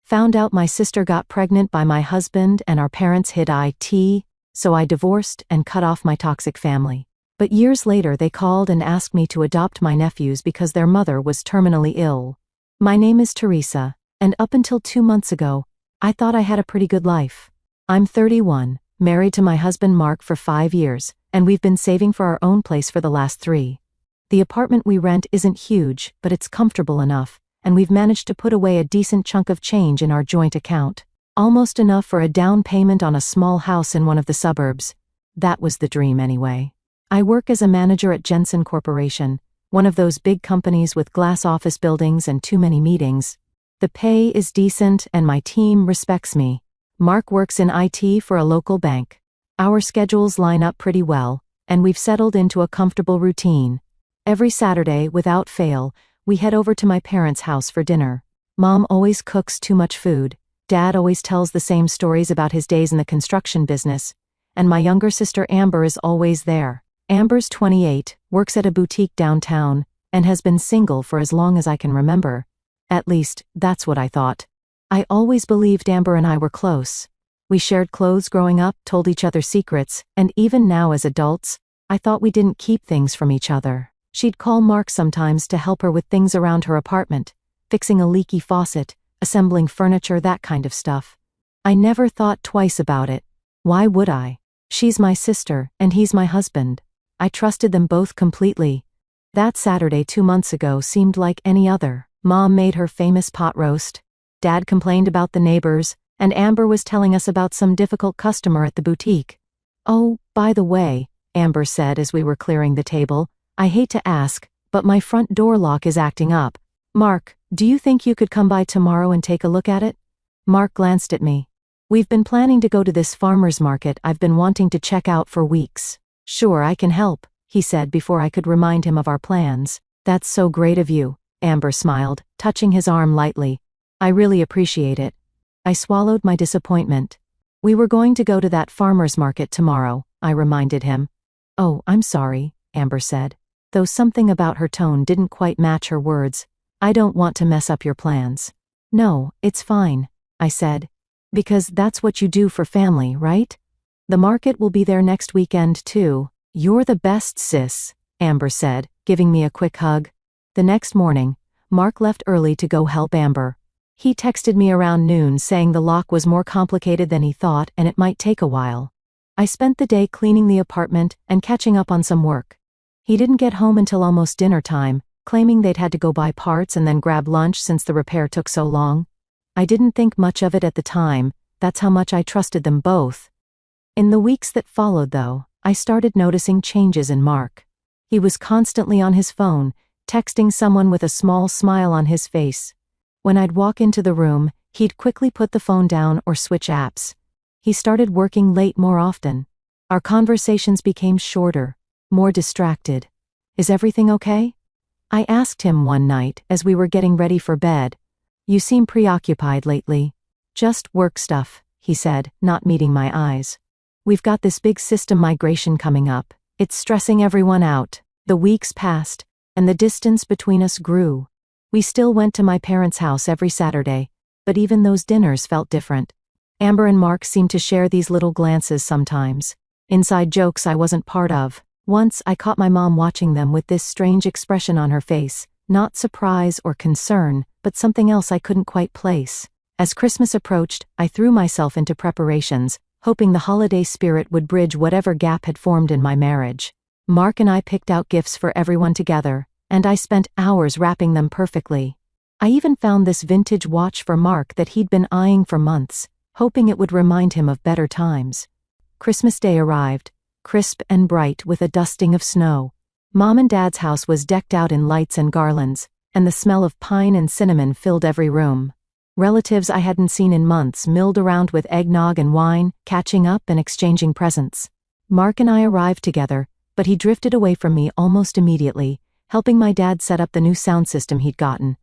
Found out my sister got pregnant by my husband and our parents hid IT, so I divorced and cut off my toxic family. But years later they called and asked me to adopt my nephews because their mother was terminally ill. My name is Teresa, and up until 2 months ago, I thought I had a pretty good life. I'm 31, married to my husband Mark for 5 years, and we've been saving for our own place for the last 3. The apartment we rent isn't huge, but it's comfortable enough, and we've managed to put away a decent chunk of change in our joint account. Almost enough for a down payment on a small house in one of the suburbs. That was the dream anyway. I work as a manager at Jensen Corporation, one of those big companies with glass office buildings and too many meetings. The pay is decent and my team respects me. Mark works in IT for a local bank. Our schedules line up pretty well, and we've settled into a comfortable routine. Every Saturday, without fail, we head over to my parents' house for dinner. Mom always cooks too much food. Dad always tells the same stories about his days in the construction business. And my younger sister Amber is always there. Amber's 28, works at a boutique downtown, and has been single for as long as I can remember. At least, that's what I thought. I always believed Amber and I were close. We shared clothes growing up, told each other secrets, and even now as adults, I thought we didn't keep things from each other. She'd call Mark sometimes to help her with things around her apartment, fixing a leaky faucet, assembling furniture, that kind of stuff. I never thought twice about it. Why would I? She's my sister, and he's my husband. I trusted them both completely. That Saturday 2 months ago seemed like any other. Mom made her famous pot roast. Dad complained about the neighbors, and Amber was telling us about some difficult customer at the boutique. "Oh, by the way," Amber said as we were clearing the table, "I hate to ask, but my front door lock is acting up. Mark, do you think you could come by tomorrow and take a look at it?" Mark glanced at me. "We've been planning to go to this farmer's market I've been wanting to check out for weeks." "Sure, I can help," he said before I could remind him of our plans. "That's so great of you," Amber smiled, touching his arm lightly. "I really appreciate it." I swallowed my disappointment. "We were going to go to that farmer's market tomorrow," I reminded him. "Oh, I'm sorry," Amber said, though something about her tone didn't quite match her words. "I don't want to mess up your plans." "No, it's fine," I said. "Because that's what you do for family, right? The market will be there next weekend too." "You're the best, sis," Amber said, giving me a quick hug. The next morning, Mark left early to go help Amber. He texted me around noon saying the lock was more complicated than he thought and it might take a while. I spent the day cleaning the apartment and catching up on some work. He didn't get home until almost dinner time, claiming they'd had to go buy parts and then grab lunch since the repair took so long. I didn't think much of it at the time, that's how much I trusted them both. In the weeks that followed, though, I started noticing changes in Mark. He was constantly on his phone, texting someone with a small smile on his face. When I'd walk into the room, he'd quickly put the phone down or switch apps. He started working late more often. Our conversations became shorter, more distracted. "Is everything okay?" I asked him one night as we were getting ready for bed. "You seem preoccupied lately." "Just work stuff," he said, not meeting my eyes. "We've got this big system migration coming up. It's stressing everyone out." The weeks passed, and the distance between us grew. We still went to my parents' house every Saturday, but even those dinners felt different. Amber and Mark seemed to share these little glances sometimes. Inside jokes I wasn't part of. Once I caught my mom watching them with this strange expression on her face, not surprise or concern, but something else I couldn't quite place. As Christmas approached, I threw myself into preparations, hoping the holiday spirit would bridge whatever gap had formed in my marriage. Mark and I picked out gifts for everyone together, and I spent hours wrapping them perfectly. I even found this vintage watch for Mark that he'd been eyeing for months, hoping it would remind him of better times. Christmas Day arrived, crisp and bright with a dusting of snow. Mom and Dad's house was decked out in lights and garlands, and the smell of pine and cinnamon filled every room. Relatives I hadn't seen in months milled around with eggnog and wine, catching up and exchanging presents. Mark and I arrived together, but he drifted away from me almost immediately, helping my dad set up the new sound system he'd gotten.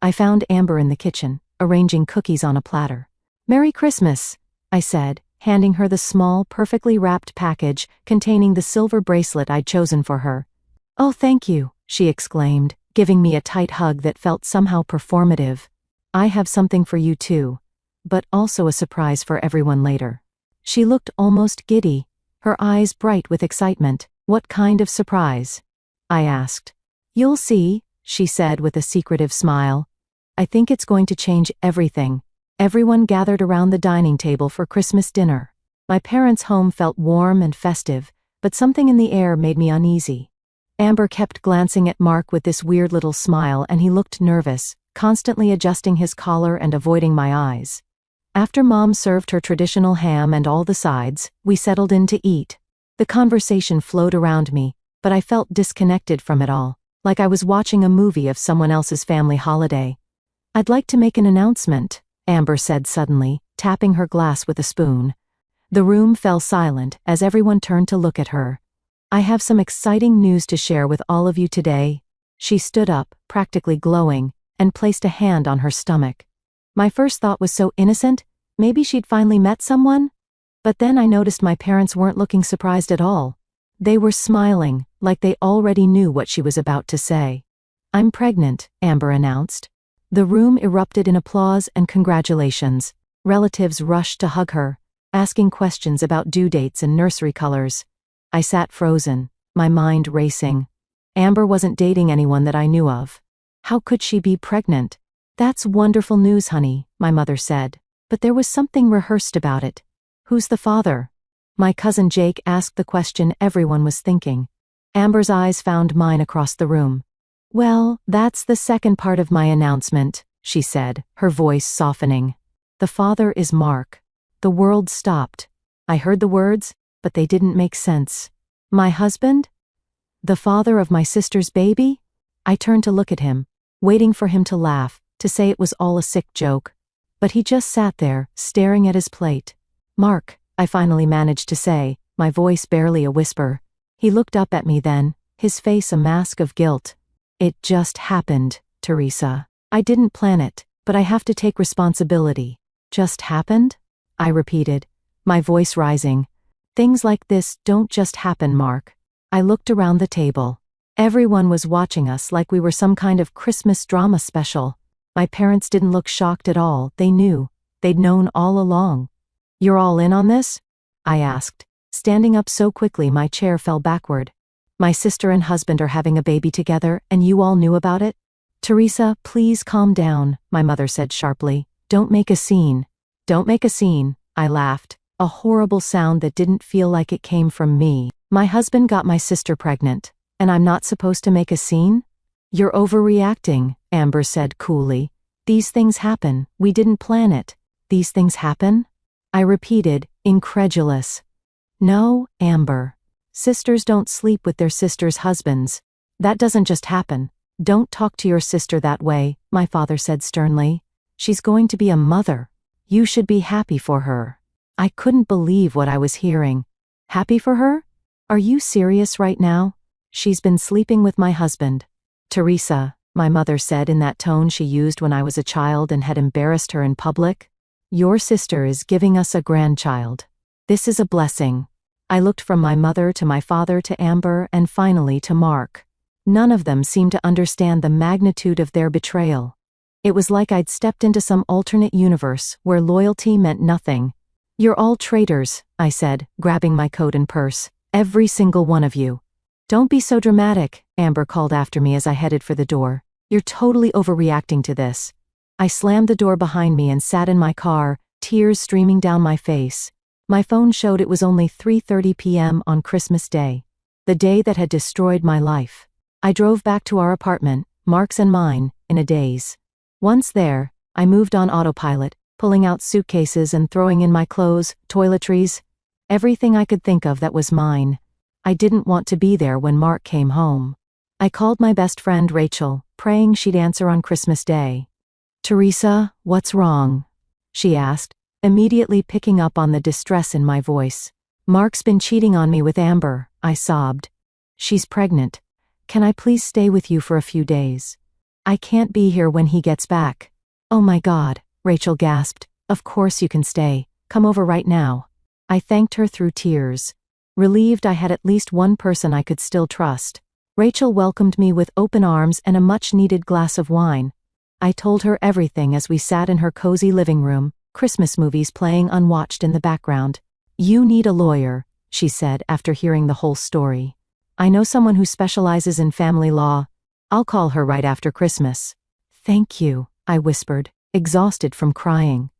I found Amber in the kitchen, arranging cookies on a platter. "Merry Christmas," I said, handing her the small, perfectly wrapped package containing the silver bracelet I'd chosen for her. "Oh, thank you," she exclaimed, giving me a tight hug that felt somehow performative. "I have something for you too," but also a surprise for everyone later. She looked almost giddy, her eyes bright with excitement. "What kind of surprise?" I asked. "You'll see," she said with a secretive smile. "I think it's going to change everything." Everyone gathered around the dining table for Christmas dinner. My parents' home felt warm and festive, but something in the air made me uneasy. Amber kept glancing at Mark with this weird little smile, and he looked nervous, constantly adjusting his collar and avoiding my eyes. After Mom served her traditional ham and all the sides, we settled in to eat. The conversation flowed around me, but I felt disconnected from it all, like I was watching a movie of someone else's family holiday. "I'd like to make an announcement," Amber said suddenly, tapping her glass with a spoon. The room fell silent as everyone turned to look at her. "I have some exciting news to share with all of you today." She stood up, practically glowing, and placed a hand on her stomach. My first thought was so innocent, maybe she'd finally met someone? But then I noticed my parents weren't looking surprised at all. They were smiling, like they already knew what she was about to say. "I'm pregnant," Amber announced. The room erupted in applause and congratulations. Relatives rushed to hug her, asking questions about due dates and nursery colors. I sat frozen, my mind racing. Amber wasn't dating anyone that I knew of. How could she be pregnant? "That's wonderful news, honey," my mother said. But there was something rehearsed about it. "Who's the father?" My cousin Jake asked the question everyone was thinking. Amber's eyes found mine across the room. "Well, that's the second part of my announcement," she said, her voice softening. "The father is Mark." The world stopped. I heard the words, but they didn't make sense. "My husband? The father of my sister's baby?" I turned to look at him, waiting for him to laugh, to say it was all a sick joke. But he just sat there, staring at his plate. "Mark," I finally managed to say, my voice barely a whisper. He looked up at me then, his face a mask of guilt. "It just happened, Teresa. I didn't plan it, but I have to take responsibility." "Just happened?" I repeated, my voice rising. "Things like this don't just happen, Mark." I looked around the table. Everyone was watching us like we were some kind of Christmas drama special. My parents didn't look shocked at all. They knew. They'd known all along. "You're all in on this?" I asked, standing up so quickly my chair fell backward. "My sister and husband are having a baby together, and you all knew about it?" "Teresa, please calm down," my mother said sharply. "Don't make a scene." "Don't make a scene," I laughed, a horrible sound that didn't feel like it came from me. "My husband got my sister pregnant, and I'm not supposed to make a scene?" "You're overreacting," Amber said coolly. "These things happen. We didn't plan it." "These things happen?" I repeated, incredulous. "No, Amber. Sisters don't sleep with their sisters' husbands. That doesn't just happen. Don't talk to your sister that way," my father said sternly. "She's going to be a mother. You should be happy for her." I couldn't believe what I was hearing. "Happy for her? Are you serious right now?" "She's been sleeping with my husband." "Teresa," my mother said in that tone she used when I was a child and had embarrassed her in public, "your sister is giving us a grandchild. This is a blessing." I looked from my mother to my father to Amber and finally to Mark. None of them seemed to understand the magnitude of their betrayal. It was like I'd stepped into some alternate universe where loyalty meant nothing. "You're all traitors," I said, grabbing my coat and purse. "Every single one of you." "Don't be so dramatic," Amber called after me as I headed for the door. "You're totally overreacting to this." I slammed the door behind me and sat in my car, tears streaming down my face. My phone showed it was only 3:30 p.m. on Christmas Day, the day that had destroyed my life. I drove back to our apartment, Mark's and mine, in a daze. Once there, I moved on autopilot, pulling out suitcases and throwing in my clothes, toiletries, everything I could think of that was mine. I didn't want to be there when Mark came home. I called my best friend Rachel, praying she'd answer on Christmas Day. "Teresa, what's wrong?" she asked, immediately picking up on the distress in my voice. "Mark's been cheating on me with Amber," I sobbed. "She's pregnant. Can I please stay with you for a few days? I can't be here when he gets back." "Oh my God," Rachel gasped. "Of course you can stay. Come over right now." I thanked her through tears. Relieved I had at least one person I could still trust. Rachel welcomed me with open arms and a much-needed glass of wine. I told her everything as we sat in her cozy living room, Christmas movies playing unwatched in the background. "You need a lawyer," she said after hearing the whole story. "I know someone who specializes in family law. I'll call her right after Christmas." "Thank you," I whispered, exhausted from crying.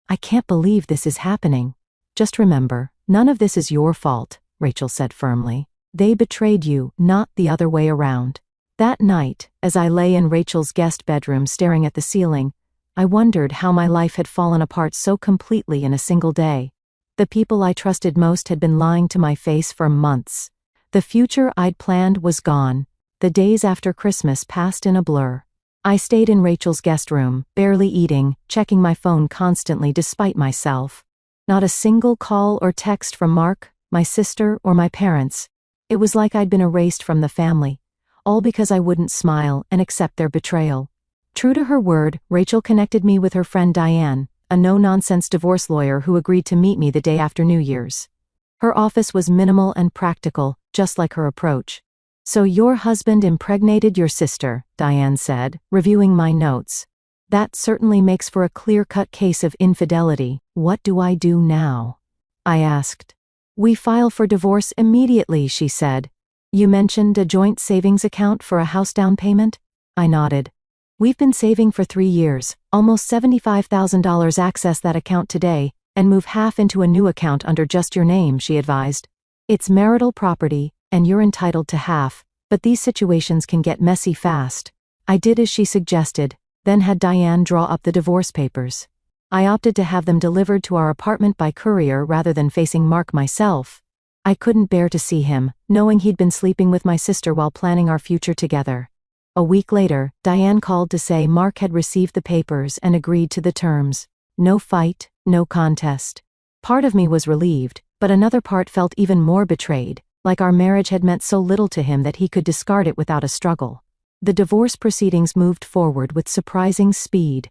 "I can't believe this is happening." "Just remember, none of this is your fault," Rachel said firmly. "They betrayed you, not the other way around." That night, as I lay in Rachel's guest bedroom staring at the ceiling, I wondered how my life had fallen apart so completely in a single day. The people I trusted most had been lying to my face for months. The future I'd planned was gone. The days after Christmas passed in a blur. I stayed in Rachel's guest room, barely eating, checking my phone constantly despite myself. Not a single call or text from Mark, my sister, or my parents. It was like I'd been erased from the family, all because I wouldn't smile and accept their betrayal. True to her word, Rachel connected me with her friend Diane, a no-nonsense divorce lawyer who agreed to meet me the day after New Year's. Her office was minimal and practical, just like her approach. "So your husband impregnated your sister," Diane said, reviewing my notes. "That certainly makes for a clear-cut case of infidelity. What do I do now?" I asked. "We file for divorce immediately," she said. "You mentioned a joint savings account for a house down payment?" I nodded. "We've been saving for 3 years, almost $75,000. Access that account today, and move half into a new account under just your name," she advised. "It's marital property, and you're entitled to half, but these situations can get messy fast." I did as she suggested, then had Diane draw up the divorce papers. I opted to have them delivered to our apartment by courier rather than facing Mark myself. I couldn't bear to see him, knowing he'd been sleeping with my sister while planning our future together. A week later, Diane called to say Mark had received the papers and agreed to the terms. No fight, no contest. Part of me was relieved, but another part felt even more betrayed, like our marriage had meant so little to him that he could discard it without a struggle. The divorce proceedings moved forward with surprising speed.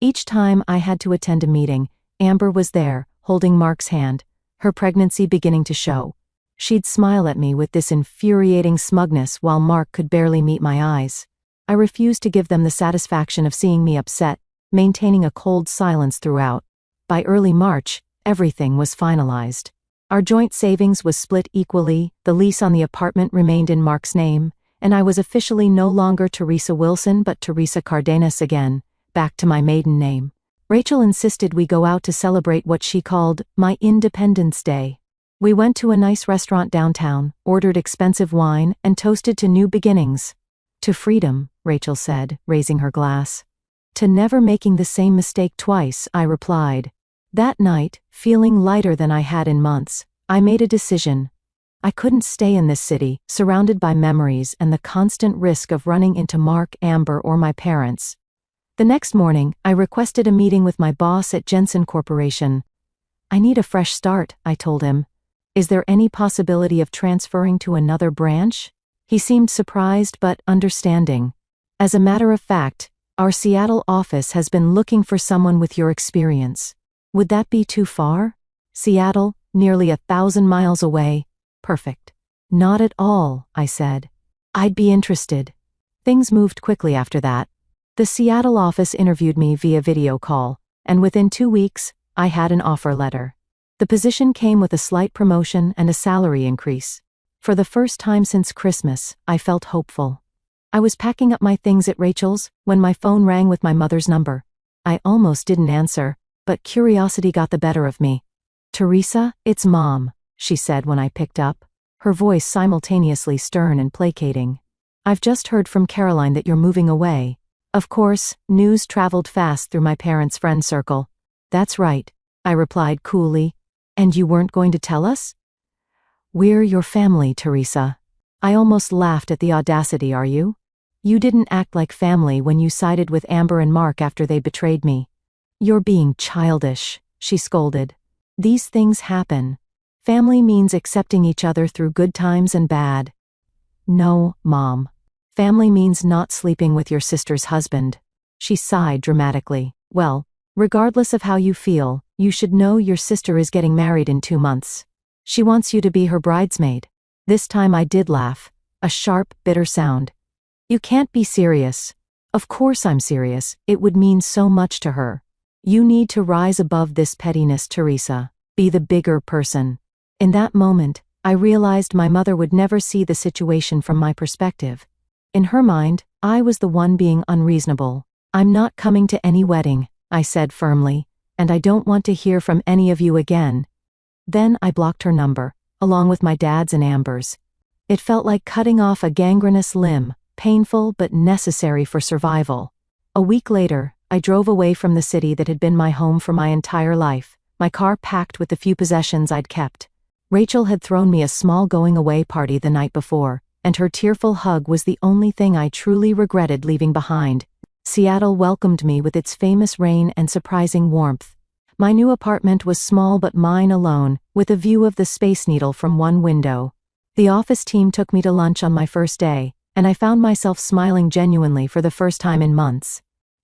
Each time I had to attend a meeting, Amber was there, holding Mark's hand, her pregnancy beginning to show. She'd smile at me with this infuriating smugness while Mark could barely meet my eyes. I refused to give them the satisfaction of seeing me upset, maintaining a cold silence throughout. By early March, everything was finalized. Our joint savings was split equally, the lease on the apartment remained in Mark's name, and I was officially no longer Teresa Wilson but Teresa Cardenas again, back to my maiden name. Rachel insisted we go out to celebrate what she called my Independence Day. We went to a nice restaurant downtown, ordered expensive wine, and toasted to new beginnings. "To freedom," Rachel said, raising her glass. "To never making the same mistake twice," I replied. That night, feeling lighter than I had in months, I made a decision. I couldn't stay in this city, surrounded by memories and the constant risk of running into Mark, Amber, or my parents. The next morning, I requested a meeting with my boss at Jensen Corporation. "I need a fresh start," I told him. "Is there any possibility of transferring to another branch?" He seemed surprised but understanding. "As a matter of fact, our Seattle office has been looking for someone with your experience. Would that be too far?" "Seattle, nearly 1,000 miles away. Perfect." "Not at all," I said. "I'd be interested." Things moved quickly after that. The Seattle office interviewed me via video call, and within 2 weeks, I had an offer letter. The position came with a slight promotion and a salary increase. For the first time since Christmas, I felt hopeful. I was packing up my things at Rachel's when my phone rang with my mother's number. I almost didn't answer, but curiosity got the better of me. "Teresa, it's Mom," she said when I picked up, her voice simultaneously stern and placating. "I've just heard from Caroline that you're moving away." Of course, news traveled fast through my parents' friend circle. "That's right," I replied coolly. "And you weren't going to tell us?" "We're your family, Teresa." I almost laughed at the audacity. "Are you? You didn't act like family when you sided with Amber and Mark after they betrayed me." "You're being childish," she scolded. "These things happen. Family means accepting each other through good times and bad." "No, Mom. Family means not sleeping with your sister's husband." She sighed dramatically. "Well, regardless of how you feel, you should know your sister is getting married in 2 months. She wants you to be her bridesmaid." This time I did laugh, a sharp, bitter sound. "You can't be serious." "Of course I'm serious, it would mean so much to her." You need to rise above this pettiness, Teresa. Be the bigger person. In that moment, I realized my mother would never see the situation from my perspective. In her mind, I was the one being unreasonable. I'm not coming to any wedding, I said firmly, and I don't want to hear from any of you again. Then I blocked her number, along with my dad's and Amber's. It felt like cutting off a gangrenous limb, painful but necessary for survival. A week later, I drove away from the city that had been my home for my entire life, my car packed with the few possessions I'd kept. Rachel had thrown me a small going-away party the night before, and her tearful hug was the only thing I truly regretted leaving behind. Seattle welcomed me with its famous rain and surprising warmth. My new apartment was small but mine alone, with a view of the Space Needle from one window. The office team took me to lunch on my first day, and I found myself smiling genuinely for the first time in months.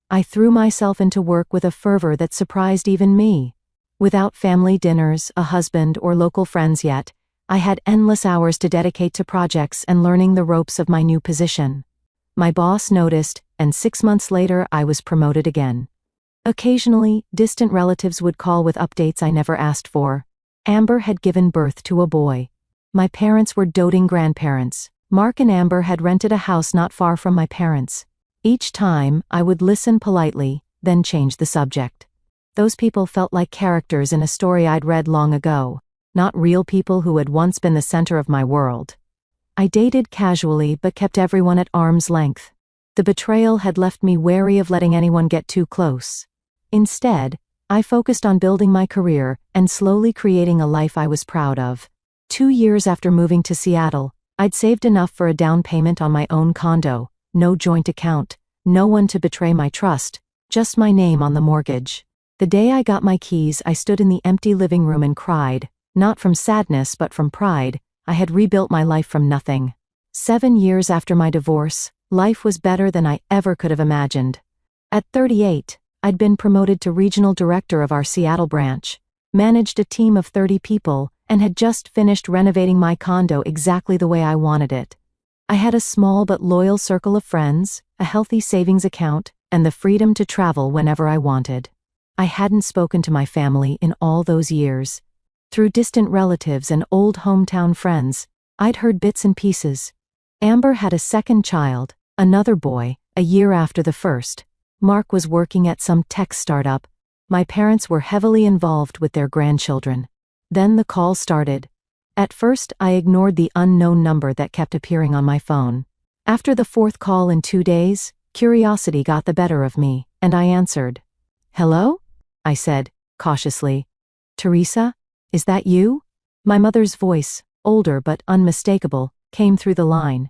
I threw myself into work with a fervor that surprised even me. Without family dinners, a husband, or local friends yet, I had endless hours to dedicate to projects and learning the ropes of my new position. My boss noticed, and 6 months later I was promoted again. Occasionally, distant relatives would call with updates I never asked for. Amber had given birth to a boy. My parents were doting grandparents. Mark and Amber had rented a house not far from my parents. Each time, I would listen politely, then change the subject. Those people felt like characters in a story I'd read long ago, not real people who had once been the center of my world. I dated casually but kept everyone at arm's length. The betrayal had left me wary of letting anyone get too close. Instead, I focused on building my career and slowly creating a life I was proud of. 2 years after moving to Seattle, I'd saved enough for a down payment on my own condo, no joint account, no one to betray my trust, just my name on the mortgage. The day I got my keys, I stood in the empty living room and cried, not from sadness but from pride. I had rebuilt my life from nothing. 7 years after my divorce, life was better than I ever could have imagined. At 38, I'd been promoted to regional director of our Seattle branch, managed a team of 30 people, and had just finished renovating my condo exactly the way I wanted it. I had a small but loyal circle of friends, a healthy savings account, and the freedom to travel whenever I wanted. I hadn't spoken to my family in all those years. Through distant relatives and old hometown friends, I'd heard bits and pieces. Amber had a second child, another boy, a year after the first. Mark was working at some tech startup. My parents were heavily involved with their grandchildren. Then the call started. At first, I ignored the unknown number that kept appearing on my phone. After the fourth call in 2 days, curiosity got the better of me, and I answered. "Hello?" I said, cautiously. "Teresa? Is that you?" My mother's voice, older but unmistakable, came through the line.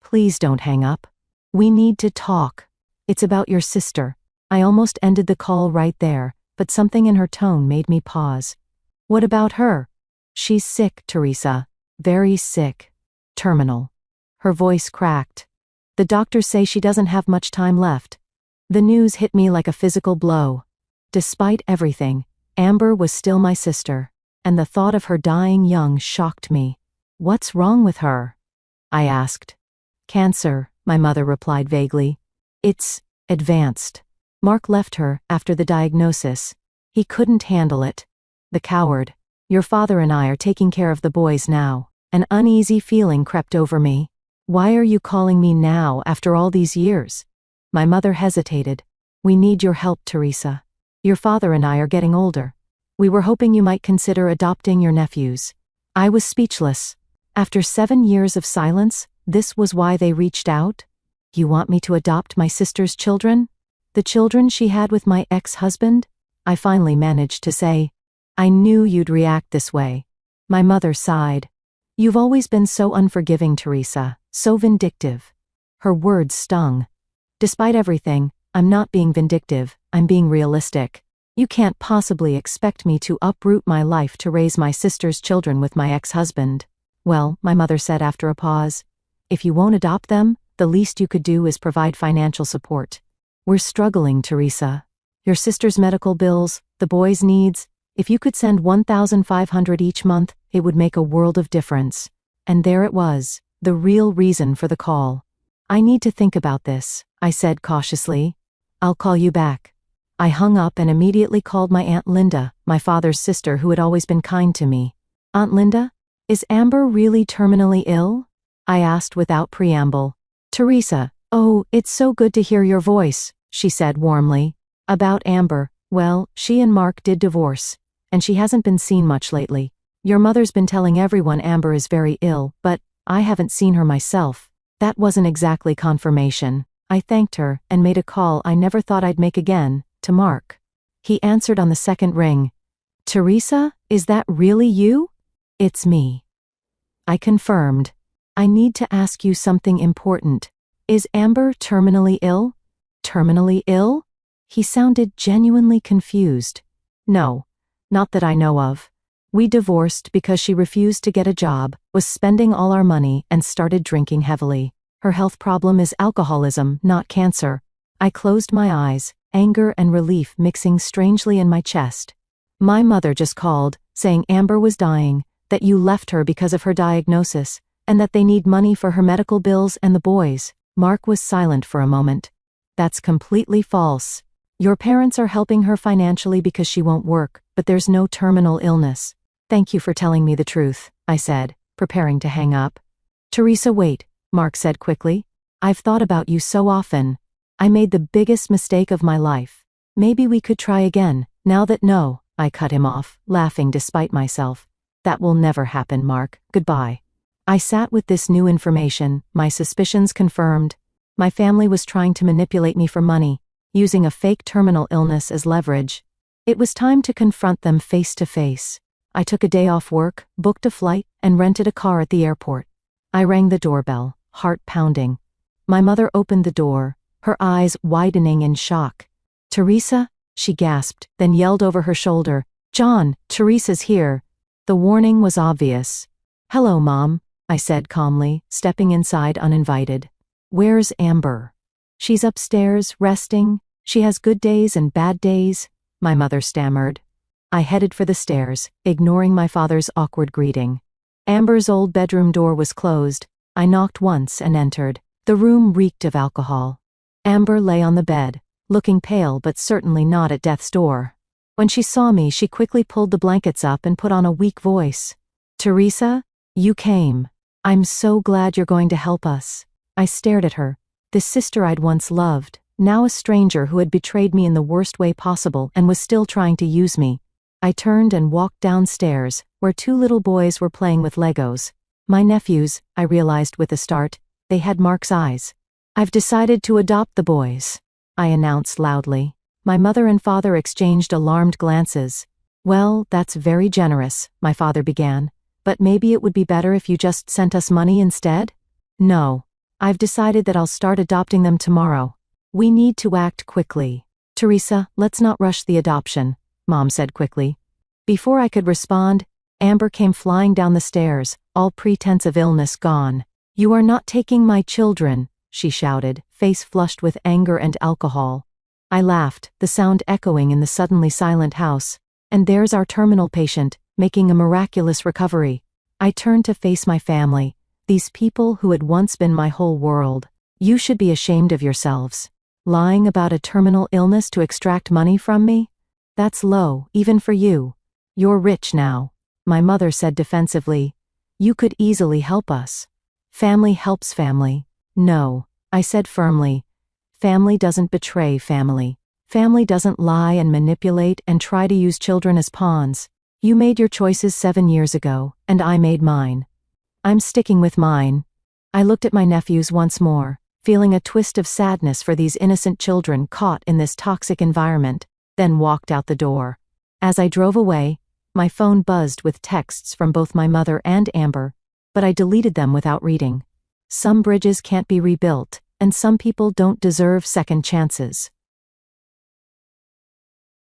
"Please don't hang up. We need to talk. It's about your sister." I almost ended the call right there, but something in her tone made me pause. "What about her?" "She's sick, Teresa. Very sick. Terminal." Her voice cracked. "The doctors say she doesn't have much time left." The news hit me like a physical blow. Despite everything, Amber was still my sister, and the thought of her dying young shocked me. "What's wrong with her?" I asked. "Cancer," my mother replied vaguely. "It's advanced. Mark left her after the diagnosis. He couldn't handle it. The coward. Your father and I are taking care of the boys now." An uneasy feeling crept over me. "Why are you calling me now after all these years?" My mother hesitated. "We need your help, Teresa. Your father and I are getting older. We were hoping you might consider adopting your nephews." I was speechless. After 7 years of silence, this was why they reached out? "You want me to adopt my sister's children? The children she had with my ex-husband?" I finally managed to say. "I knew you'd react this way." My mother sighed. "You've always been so unforgiving, Teresa, so vindictive." Her words stung. "Despite everything, I'm not being vindictive, I'm being realistic. You can't possibly expect me to uproot my life to raise my sister's children with my ex-husband." "Well," my mother said after a pause, "if you won't adopt them, the least you could do is provide financial support. We're struggling, Teresa. Your sister's medical bills, the boys' needs. If you could send $1,500 each month, it would make a world of difference." And there it was, the real reason for the call. "I need to think about this," I said cautiously. "I'll call you back." I hung up and immediately called my Aunt Linda, my father's sister who had always been kind to me. Aunt Linda, is Amber really terminally ill? I asked without preamble. Teresa, oh, it's so good to hear your voice, she said warmly. About Amber, well, she and Mark did divorce, and she hasn't been seen much lately. Your mother's been telling everyone Amber is very ill, but I haven't seen her myself. That wasn't exactly confirmation. I thanked her and made a call I never thought I'd make again, to Mark. He answered on the second ring. Teresa, is that really you? It's me. I confirmed. I need to ask you something important. Is Amber terminally ill? Terminally ill? He sounded genuinely confused. No, not that I know of. We divorced because she refused to get a job, was spending all our money, and started drinking heavily. Her health problem is alcoholism, not cancer. I closed my eyes, anger and relief mixing strangely in my chest. My mother just called, saying Amber was dying, that you left her because of her diagnosis, and that they need money for her medical bills and the boys. Mark was silent for a moment. That's completely false. Your parents are helping her financially because she won't work, but there's no terminal illness. Thank you for telling me the truth, I said, preparing to hang up. Teresa, wait, Mark said quickly. I've thought about you so often. I made the biggest mistake of my life. Maybe we could try again, now that no, I cut him off, laughing despite myself. That will never happen, Mark. Goodbye. I sat with this new information, my suspicions confirmed. My family was trying to manipulate me for money, using a fake terminal illness as leverage. It was time to confront them face to face. I took a day off work, booked a flight, and rented a car at the airport. I rang the doorbell, heart pounding. My mother opened the door, her eyes widening in shock. Teresa? She gasped, then yelled over her shoulder, John, Teresa's here. The warning was obvious. Hello, Mom, I said calmly, stepping inside uninvited. Where's Amber? She's upstairs, resting. She has good days and bad days, my mother stammered. I headed for the stairs, ignoring my father's awkward greeting. Amber's old bedroom door was closed. I knocked once and entered. The room reeked of alcohol. Amber lay on the bed, looking pale but certainly not at death's door. When she saw me, she quickly pulled the blankets up and put on a weak voice. Teresa, you came. I'm so glad you're going to help us. I stared at her, this sister I'd once loved, now a stranger who had betrayed me in the worst way possible and was still trying to use me. I turned and walked downstairs, where two little boys were playing with Legos. My nephews, I realized with a start. They had Mark's eyes. I've decided to adopt the boys, I announced loudly. My mother and father exchanged alarmed glances. Well, that's very generous, my father began. But maybe it would be better if you just sent us money instead? No. I've decided that I'll start adopting them tomorrow. We need to act quickly. Teresa, let's not rush the adoption, Mom said quickly. Before I could respond, Amber came flying down the stairs, all pretense of illness gone. You are not taking my children, she shouted, face flushed with anger and alcohol. I laughed, the sound echoing in the suddenly silent house. And there's our terminal patient, making a miraculous recovery. I turned to face my family, these people who had once been my whole world. You should be ashamed of yourselves. Lying about a terminal illness to extract money from me? That's low, even for you. You're rich now, my mother said defensively. You could easily help us. Family helps family. No, I said firmly. Family doesn't betray family. Family doesn't lie and manipulate and try to use children as pawns. You made your choices 7 years ago, and I made mine. I'm sticking with mine. I looked at my nephews once more, feeling a twist of sadness for these innocent children caught in this toxic environment, then walked out the door. As I drove away, my phone buzzed with texts from both my mother and Amber, but I deleted them without reading. Some bridges can't be rebuilt, and some people don't deserve second chances.